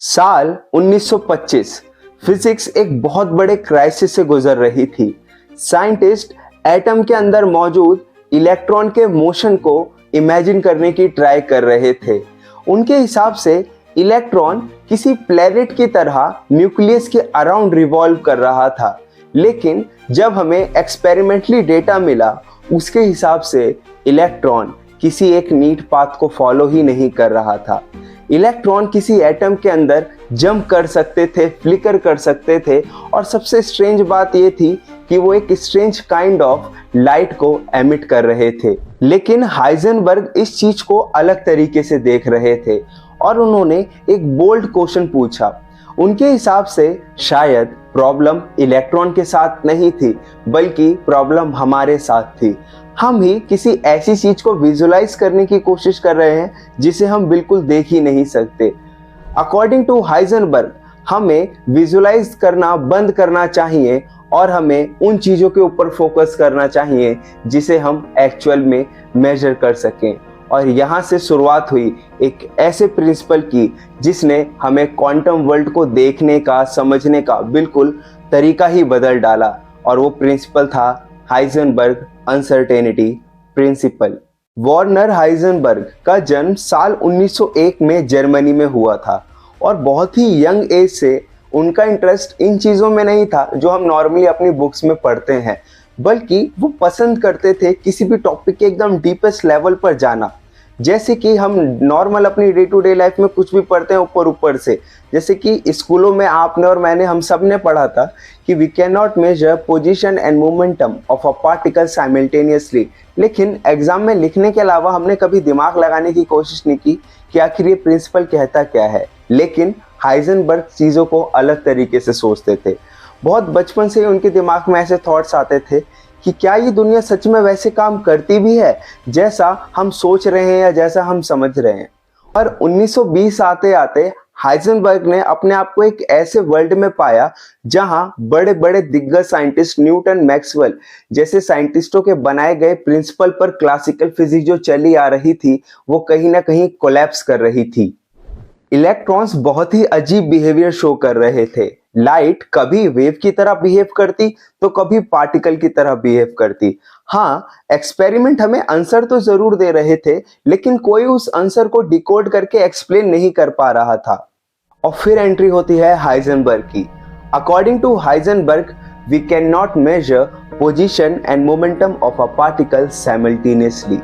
साल 1925 फिजिक्स एक बहुत बड़े क्राइसिस से गुजर रही थी। साइंटिस्ट एटम के अंदर मौजूद इलेक्ट्रॉन के मोशन को इमेजिन करने की ट्राई कर रहे थे। उनके हिसाब से इलेक्ट्रॉन किसी प्लेनेट की तरह न्यूक्लियस के अराउंड रिवॉल्व कर रहा था, लेकिन जब हमें एक्सपेरिमेंटली डेटा मिला उसके हिसाब से इलेक्ट्रॉन किसी एक नीट पाथ को फॉलो ही नहीं कर रहा था। इलेक्ट्रॉन किसी एटम के अंदर जंप कर सकते थे, फ्लिकर कर सकते थे, और सबसे स्ट्रेंज बात यह थी कि वो एक स्ट्रेंज काइंड ऑफ लाइट को एमिट कर रहे थे। लेकिन हाइजेनबर्ग इस चीज को अलग तरीके से देख रहे थे और उन्होंने एक बोल्ड क्वेश्चन पूछा। उनके हिसाब से शायद प्रॉब्लम इलेक्ट्रॉन के साथ नहीं थी, बल्कि प्रॉब्लम हमारे साथ थी। हम ही किसी ऐसी चीज को विजुलाइज करने की कोशिश कर रहे हैं जिसे हम बिल्कुल देख ही नहीं सकते। अकॉर्डिंग टू हाइजेनबर्ग, हमें विजुलाइज करना बंद करना चाहिए और हमें उन चीजों के ऊपर फोकस करना चाहिए जिसे हम एक्चुअल में मेजर कर सकें। और यहाँ से शुरुआत हुई एक ऐसे प्रिंसिपल की जिसने हमें क्वांटम वर्ल्ड को देखने का, समझने का बिल्कुल तरीका ही बदल डाला, और वो प्रिंसिपल था Heisenberg uncertainty principle. Werner Heisenberg का जन्म साल 1901 में जर्मनी में हुआ था और बहुत ही यंग एज से उनका इंटरेस्ट इन चीज़ों में नहीं था जो हम नॉर्मली अपनी बुक्स में पढ़ते हैं, बल्कि वो पसंद करते थे किसी भी टॉपिक के एकदम डीपेस्ट लेवल पर जाना। जैसे कि हम नॉर्मल अपनी डे टू डे लाइफ में कुछ भी पढ़ते हैं ऊपर ऊपर से, जैसे कि स्कूलों में आपने और मैंने, हम सब ने पढ़ा था कि we can not measure position and momentum of a particle simultaneously. लेकिन एग्जाम में लिखने के अलावा हमने कभी दिमाग लगाने की कोशिश नहीं की कि आखिर ये प्रिंसिपल कहता क्या है। लेकिन हाइजेनबर्ग चीज़ों को अलग तरीके से सोचते थे। बहुत बचपन से ही उनके दिमाग में ऐसे थॉट्स आते थे कि क्या ये दुनिया सच में वैसे काम करती भी है जैसा हम सोच रहे हैं या जैसा हम समझ रहे हैं। और 1920 आते आते हाइजेनबर्ग ने अपने आप को एक ऐसे वर्ल्ड में पाया जहां बड़े बड़े दिग्गज साइंटिस्ट, न्यूटन, मैक्सवेल जैसे साइंटिस्टों के बनाए गए प्रिंसिपल पर क्लासिकल फिजिक्स जो चली आ रही थी वो कहीं ना कहीं कोलैप्स कर रही थी। इलेक्ट्रॉन्स बहुत ही अजीब बिहेवियर शो कर रहे थे। लाइट कभी वेव की तरह बिहेव करती तो कभी पार्टिकल की तरह बिहेव करती। हाँ, एक्सपेरिमेंट हमें आंसर तो जरूर दे रहे थे, लेकिन कोई उस आंसर को डिकोड करके एक्सप्लेन नहीं कर पा रहा था। और फिर एंट्री होती है हाइजेनबर्ग की। According to Heisenberg, we can not measure position and momentum of a particle simultaneously.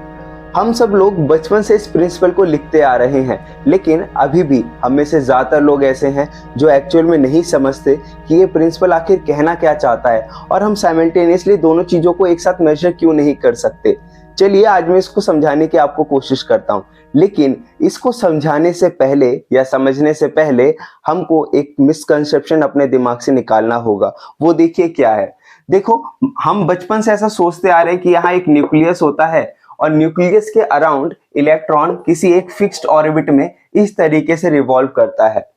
हम सब लोग बचपन से इस प्रिंसिपल को लिखते आ रहे हैं, लेकिन अभी भी हम में से ज्यादातर लोग ऐसे हैं जो एक्चुअल में नहीं समझते कि ये प्रिंसिपल आखिर कहना क्या चाहता है और हम साइमल्टेनियसली दोनों चीजों को एक साथ मेजर क्यों नहीं कर सकते। चलिए आज मैं इसको समझाने की आपको कोशिश करता हूँ, लेकिन इसको समझाने से पहले या समझने से पहले हमको एक मिसकंसेप्शन अपने दिमाग से निकालना होगा। वो देखिए क्या है। देखो, हम बचपन से ऐसा सोचते आ रहे हैं कि यहाँ एक न्यूक्लियस होता है और न्यूक्लियस के अराउंड इलेक्ट्रॉन किसी एक फिक्स्ड ऑर्बिट में इस तरीके से रिवॉल्व करता है।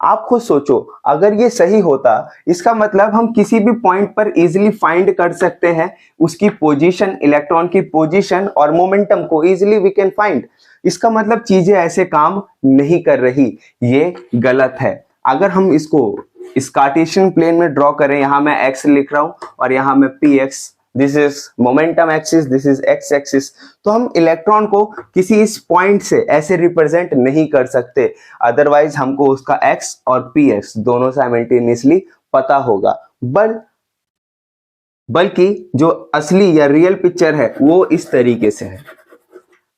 आप खुद सोचो, अगर ये सही होता, इसका मतलब हम किसी भी पॉइंट पर इजीली फाइंड कर सकते हैं उसकी पोजीशन, इलेक्ट्रॉन की पोजीशन और मोमेंटम को इजीली वी कैन फाइंड। इसका मतलब चीजें ऐसे काम नहीं कर रही, ये गलत है। अगर हम इसको इस कार्टेशियन प्लेन में ड्रॉ करें, यहां मैं एक्स लिख रहा हूं और यहां मैं P x, this is momentum axis, this is x axis, तो हम इलेक्ट्रॉन को किसी इस पॉइंट से ऐसे रिप्रेजेंट नहीं कर सकते। अदरवाइज हमको उसका एक्स और पी एक्स दोनों साइमल्टेनियसली पता होगा। बल्कि जो असली या रियल पिक्चर है वो इस तरीके से है।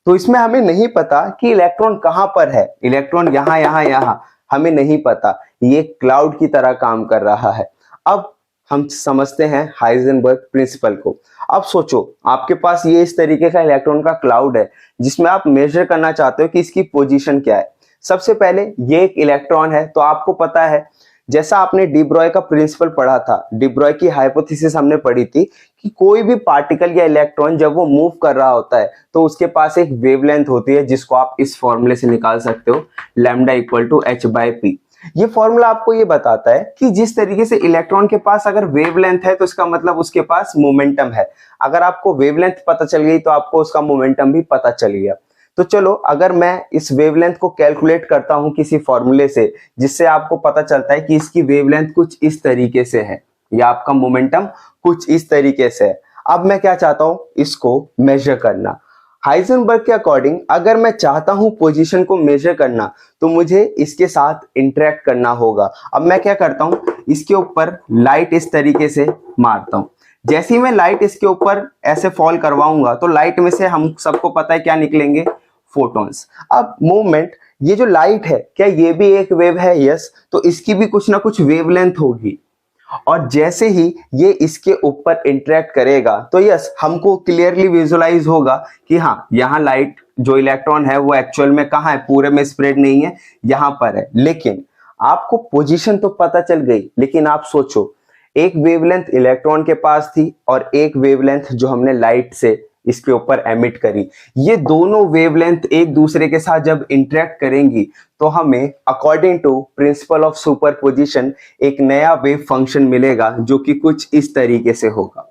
तो इसमें हमें नहीं पता कि इलेक्ट्रॉन कहां पर है। इलेक्ट्रॉन यहाँ यहाँ यहाँ हमें नहीं पता। ये क्लाउड की तरह काम कर रहा है। अब हम समझते हैं हाइजेनबर्ग प्रिंसिपल को। अब सोचो, आपके पास ये इस तरीके का इलेक्ट्रॉन का क्लाउड है जिसमें आप मेजर करना चाहते हो कि इसकी पोजीशन क्या है। सबसे पहले ये एक इलेक्ट्रॉन है, तो आपको पता है, जैसा आपने डी ब्रॉय का प्रिंसिपल पढ़ा था, डी ब्रॉय की हाइपोथेसिस हमने पढ़ी थी कि कोई भी पार्टिकल या इलेक्ट्रॉन जब वो मूव कर रहा होता है तो उसके पास एक वेवलेंथ होती है जिसको आप इस फॉर्मूले से निकाल सकते हो, लैम्डा इक्वल टू h/p। ये फॉर्मूला आपको ये बताता है कि जिस तरीके से इलेक्ट्रॉन के पास अगर वेवलेंथ है तो इसका मतलब उसके पास मोमेंटम है। अगर आपको वेवलेंथ पता चल गई तो आपको उसका मोमेंटम भी पता चल गया। तो चलो अगर मैं इस वेवलेंथ को कैलकुलेट करता हूं किसी फॉर्मूले से, जिससे आपको पता चलता है कि इसकी वेवलेंथ कुछ इस तरीके से है या आपका मोमेंटम कुछ इस तरीके से है। अब मैं क्या चाहता हूं, इसको मेजर करना। हाइजेनबर्ग के अकॉर्डिंग अगर मैं चाहता हूं पोजीशन को मेजर करना तो मुझे इसके साथ इंटरेक्ट करना होगा। अब मैं क्या करता हूं, इसके ऊपर लाइट इस तरीके से मारता हूं। जैसे ही मैं लाइट इसके ऊपर ऐसे फॉल करवाऊंगा तो लाइट में से हम सबको पता है क्या निकलेंगे, फोटॉन्स। अब मूवमेंट, ये जो लाइट है क्या ये भी एक वेव है? यस। तो इसकी भी कुछ ना कुछ वेवलेंथ होगी, और जैसे ही ये इसके ऊपर इंटरेक्ट करेगा तो यस हमको क्लियरली विजुअलाइज होगा कि हाँ यहाँ लाइट जो इलेक्ट्रॉन है वो एक्चुअल में कहाँ है, पूरे में स्प्रेड नहीं है, यहाँ पर है। लेकिन आपको पोजीशन तो पता चल गई, लेकिन आप सोचो एक वेवलेंथ इलेक्ट्रॉन के पास थी और एक वेवलेंथ जो हमने लाइट से इसके ऊपर एमिट करी, ये दोनों वेवलेंथ एक दूसरे के साथ जब इंटरेक्ट करेंगी तो हमें according to principle of superposition एक नया वेव फंक्शन मिलेगा जो कि कुछ इस तरीके से होगा।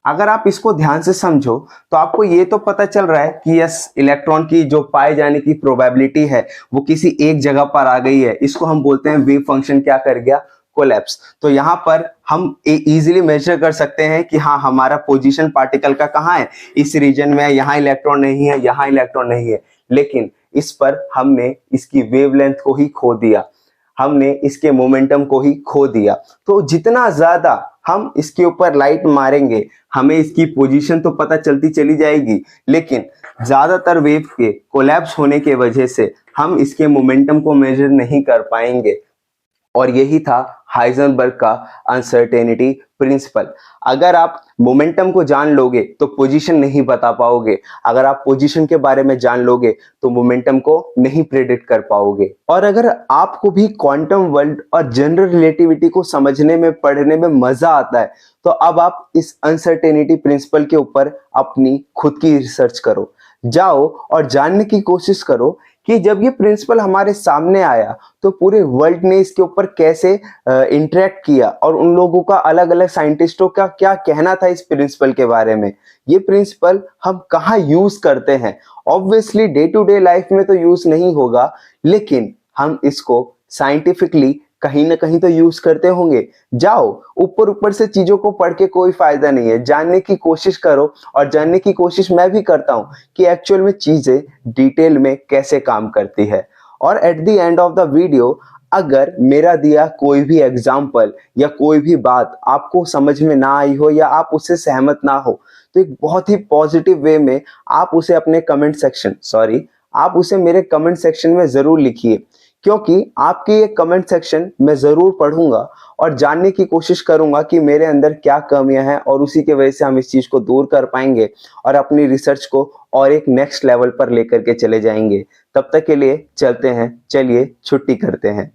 अगर आप इसको ध्यान से समझो तो आपको ये तो पता चल रहा है कि यस इलेक्ट्रॉन की जो पाए जाने की प्रोबेबिलिटी है वो किसी एक जगह पर आ गई है, इसको हम बोलते हैं वेव फंक्शन क्या कर गया, कोलैप्स। तो यहाँ पर हम इजीली मेजर कर सकते हैं कि हाँ हमारा पोजीशन पार्टिकल का कहाँ है, इस रीजन में, यहाँ इलेक्ट्रॉन नहीं है, यहाँ इलेक्ट्रॉन नहीं है। लेकिन इस पर हमने इसकी वेवलेंथ को ही खो दिया, हमने इसके मोमेंटम को ही खो दिया। तो जितना ज्यादा हम इसके ऊपर लाइट मारेंगे हमें इसकी पोजीशन तो पता चलती चली जाएगी, लेकिन ज्यादातर वेव के कोलैप्स होने के वजह से हम इसके मोमेंटम को मेजर नहीं कर पाएंगे। और यही था हाइजेनबर्ग का अनसर्टेनिटी प्रिंसिपल। अगर आप मोमेंटम को जान लोगे तो पोजीशन नहीं बता पाओगे, अगर आप पोजीशन के बारे में जान लोगे तो मोमेंटम को नहीं प्रेडिक्ट कर पाओगे। और अगर आपको भी क्वांटम वर्ल्ड और जनरल रिलेटिविटी को समझने में, पढ़ने में मजा आता है तो अब आप इस अनसर्टेनिटी प्रिंसिपल के ऊपर अपनी खुद की रिसर्च करो, जाओ और जानने की कोशिश करो कि जब ये प्रिंसिपल हमारे सामने आया तो पूरे वर्ल्ड ने इसके ऊपर कैसे इंटरेक्ट किया और उन लोगों का, अलग अलग साइंटिस्टों का क्या कहना था इस प्रिंसिपल के बारे में। ये प्रिंसिपल हम कहाँ यूज करते हैं? Obviously day to day life में तो यूज नहीं होगा, लेकिन हम इसको साइंटिफिकली कहीं ना कहीं तो यूज करते होंगे। जाओ, ऊपर ऊपर से चीजों को पढ़ के कोई फायदा नहीं है, जानने की कोशिश करो। और जानने की कोशिश मैं भी करता हूं कि एक्चुअल में चीजें डिटेल में कैसे काम करती है। और at the end of the video अगर मेरा दिया कोई भी एग्जाम्पल या कोई भी बात आपको समझ में ना आई हो या आप उससे सहमत ना हो तो एक बहुत ही पॉजिटिव वे में आप उसे अपने आप उसे मेरे कमेंट सेक्शन में जरूर लिखिए, क्योंकि आपकी ये कमेंट सेक्शन मैं जरूर पढ़ूंगा और जानने की कोशिश करूंगा कि मेरे अंदर क्या कमियां हैं और उसी के वजह से हम इस चीज को दूर कर पाएंगे और अपनी रिसर्च को और एक नेक्स्ट लेवल पर लेकर के चले जाएंगे। तब तक के लिए चलते हैं, चलिए छुट्टी करते हैं।